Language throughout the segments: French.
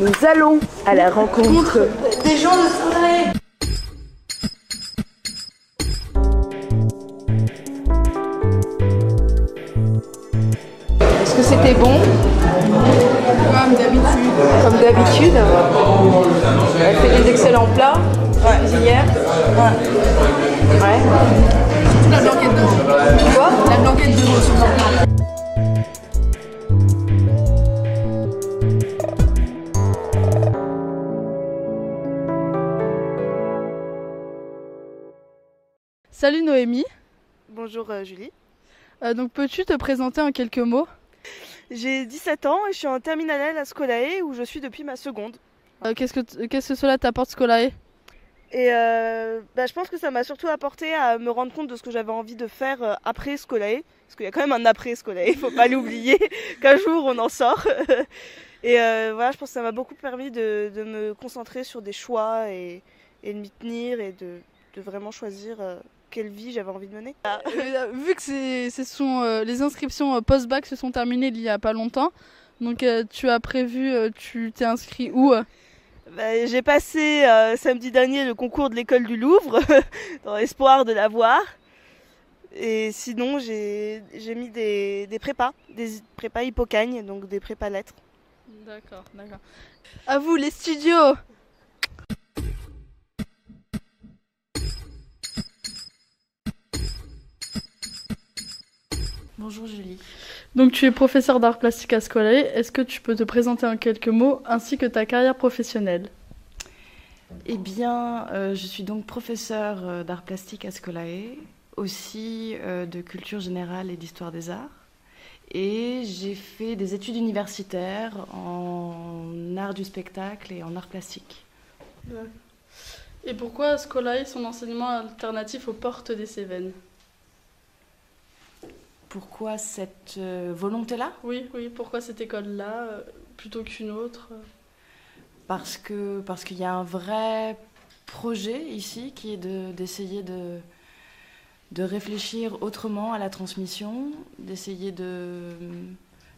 Nous allons à la rencontre des gens de soleil. Est-ce que c'était bon? Comme d'habitude. Comme d'habitude. Elle fait des excellents plats, la cuisinière. Ouais. Surtout la blanquette de veau. Quoi? La blanquette de veau, surtout. Salut Noémie. Bonjour Julie. Donc peux-tu te présenter en quelques mots? J'ai 17 ans et je suis en terminale L à Scolae où je suis depuis ma seconde. Qu'est-ce que cela t'apporte Scolae? Et je pense que ça m'a surtout apporté à me rendre compte de ce que j'avais envie de faire après Scolae. Parce qu'il y a quand même un après Scolae, il ne faut pas l'oublier, qu'un jour on en sort. Et voilà, je pense que ça m'a beaucoup permis de me concentrer sur des choix et de m'y tenir et de vraiment choisir quelle vie j'avais envie de mener. Vu que les inscriptions post-bac se sont terminées il y a pas longtemps, donc tu as prévu, tu t'es inscrit où? J'ai passé samedi dernier le concours de l'école du Louvre, dans l'espoir de l'avoir. Et sinon, j'ai mis des prépas Hippocagne, donc des prépas lettres. D'accord. À vous les studios! Bonjour Julie. Donc tu es professeur d'art plastique à Scolae. Est-ce que tu peux te présenter en quelques mots ainsi que ta carrière professionnelle? Eh bien, je suis donc professeure d'art plastique à Scolae, aussi de culture générale et d'histoire des arts. Et j'ai fait des études universitaires en art du spectacle et en art plastique. Et pourquoi Scolae, son enseignement alternatif aux portes des Cévennes? Pourquoi cette volonté-là? Oui, pourquoi cette école-là plutôt qu'une autre? Parce qu'il y a un vrai projet ici qui est d'essayer de réfléchir autrement à la transmission, d'essayer de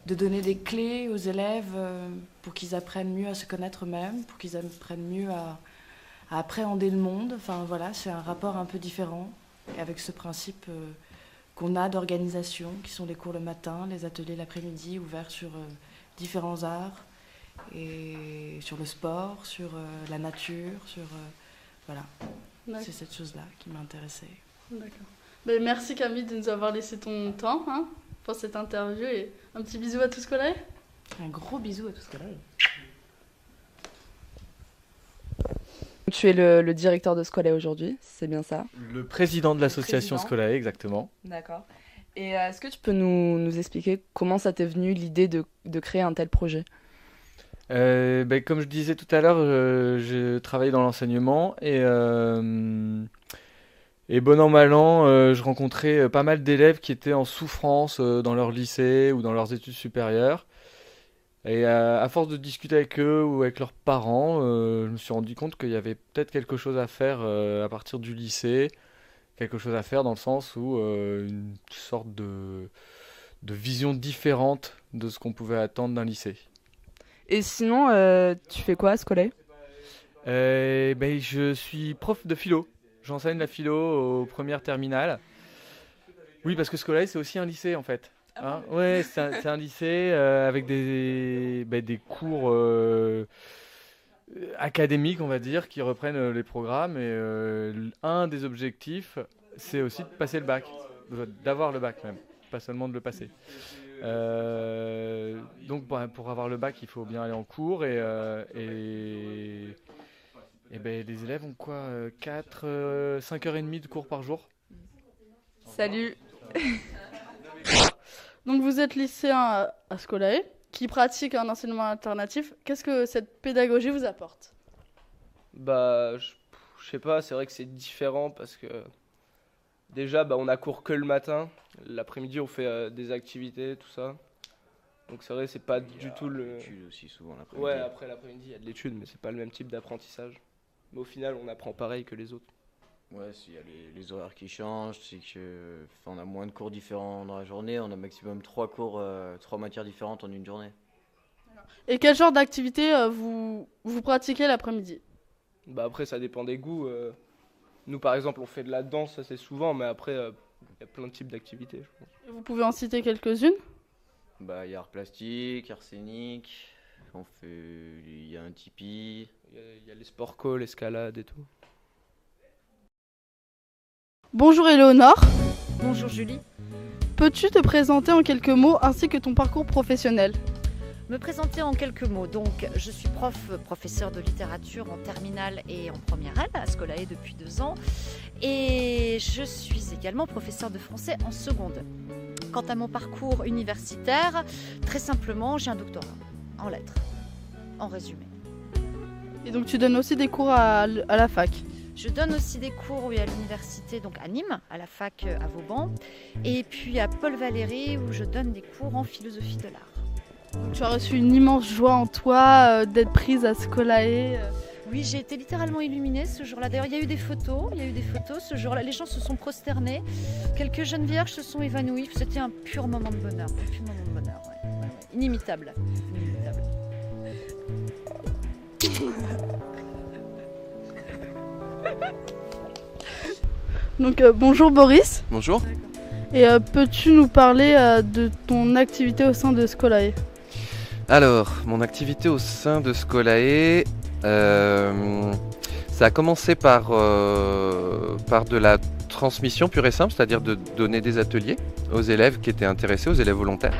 donner des clés aux élèves pour qu'ils apprennent mieux à se connaître eux-mêmes, pour qu'ils apprennent mieux à appréhender le monde. Enfin voilà, c'est un rapport un peu différent et avec ce principe qu'on a d'organisation, qui sont les cours le matin, les ateliers l'après-midi, ouverts sur différents arts, et sur le sport, sur la nature, voilà. D'accord. C'est cette chose-là qui m'a intéressée. D'accord. Merci Camille de nous avoir laissé ton temps pour cette interview et un petit bisou à tous Scolae. Un gros bisou à tous Scolae. Tu es le directeur de Scolae aujourd'hui, c'est bien ça? Le président de l'association Scolae, exactement. D'accord. Et est-ce que tu peux nous expliquer comment ça t'est venu l'idée de créer un tel projet? Comme je disais tout à l'heure, je travaille dans l'enseignement et bon an mal an, je rencontrais pas mal d'élèves qui étaient en souffrance dans leur lycée ou dans leurs études supérieures. Et à force de discuter avec eux ou avec leurs parents, je me suis rendu compte qu'il y avait peut-être quelque chose à faire à partir du lycée, quelque chose à faire dans le sens où une sorte de vision différente de ce qu'on pouvait attendre d'un lycée. Et sinon, tu fais quoi à Scolae? Je suis prof de philo. J'enseigne la philo aux premières terminales. Oui, parce que Scolae, c'est aussi un lycée en fait. Hein, ouais, c'est un lycée avec des cours académiques, on va dire, qui reprennent les programmes. Et un des objectifs, c'est aussi de passer le bac, d'avoir le bac même, pas seulement de le passer. Donc pour avoir le bac, il faut bien aller en cours et les élèves ont quoi 5h30 de cours par jour. Salut. Donc vous êtes lycéen à Scolae, qui pratique un enseignement alternatif. Qu'est-ce que cette pédagogie vous apporte? Je sais pas, c'est vrai que c'est différent parce que déjà, on a cours que le matin. L'après-midi, on fait des activités, tout ça. Donc c'est vrai, c'est pas du tout le... l'étude aussi souvent l'après-midi. Ouais, après l'après-midi, il y a de l'étude, mais c'est pas le même type d'apprentissage. Mais au final, on apprend pareil que les autres. Ouais, s'il y a les horaires qui changent, c'est que on a moins de cours différents dans la journée, on a maximum 3 cours, 3 matières différentes en une journée. Et quel genre d'activité vous pratiquez l'après-midi? Bah après, ça dépend des goûts. Nous, par exemple, on fait de la danse assez souvent, mais après, il y a plein de types d'activités, je pense. Vous pouvez en citer quelques-unes? Bah, il y a art plastique, arsénique, il y a un tipi. Il y a les sports co, l'escalade et tout. Bonjour Éléonore, Bonjour Julie. peux-tu te présenter en quelques mots ainsi que ton parcours professionnel? Me présenter en quelques mots. Donc, je suis professeure de littérature en terminale et en première L à Scolae depuis 2 ans. Et je suis également professeure de français en seconde. Quant à mon parcours universitaire, très simplement, j'ai un doctorat en lettres, en résumé. Et donc tu donnes aussi des cours à la fac? Je donne aussi des cours à l'université, donc à Nîmes, à la fac à Vauban, et puis à Paul Valéry où je donne des cours en philosophie de l'art. Donc, tu as reçu une immense joie en toi d'être prise à Scolae. Oui, j'ai été littéralement illuminée ce jour-là. D'ailleurs, il y a eu des photos ce jour-là. Les gens se sont prosternés. Quelques jeunes vierges se sont évanouies. C'était un pur moment de bonheur. Ouais. Inimitable. Donc bonjour Boris. Bonjour. Et peux-tu nous parler de ton activité au sein de Scolae? Alors, mon activité au sein de Scolae, ça a commencé par de la transmission pure et simple, c'est-à-dire de donner des ateliers aux élèves qui étaient intéressés, aux élèves volontaires.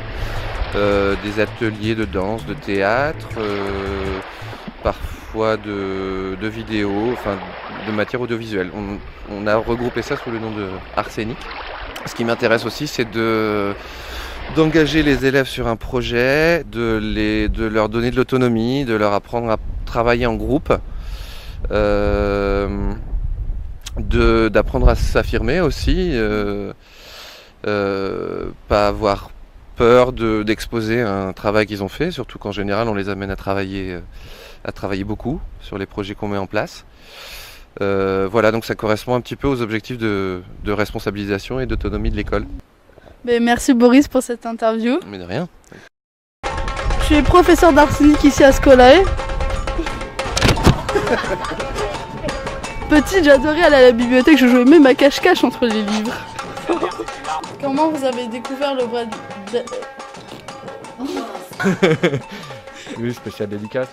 Des ateliers de danse, de théâtre, parfois de vidéos, enfin de matière audiovisuelle. On a regroupé ça sous le nom de Arsénique. Ce qui m'intéresse aussi, c'est d'engager les élèves sur un projet, de leur donner de l'autonomie, de leur apprendre à travailler en groupe, d'apprendre à s'affirmer aussi, pas avoir peur d'exposer un travail qu'ils ont fait, surtout qu'en général on les amène à travailler beaucoup sur les projets qu'on met en place. Voilà, donc ça correspond un petit peu aux objectifs de responsabilisation et d'autonomie de l'école. Mais merci Boris pour cette interview. Mais de rien. Je suis professeur d'arsenic ici à Scolae. Petite, j'adorais aller à la bibliothèque, je jouais même à cache-cache entre les livres. Comment vous avez découvert le vrai... Oui, spécial dédicace.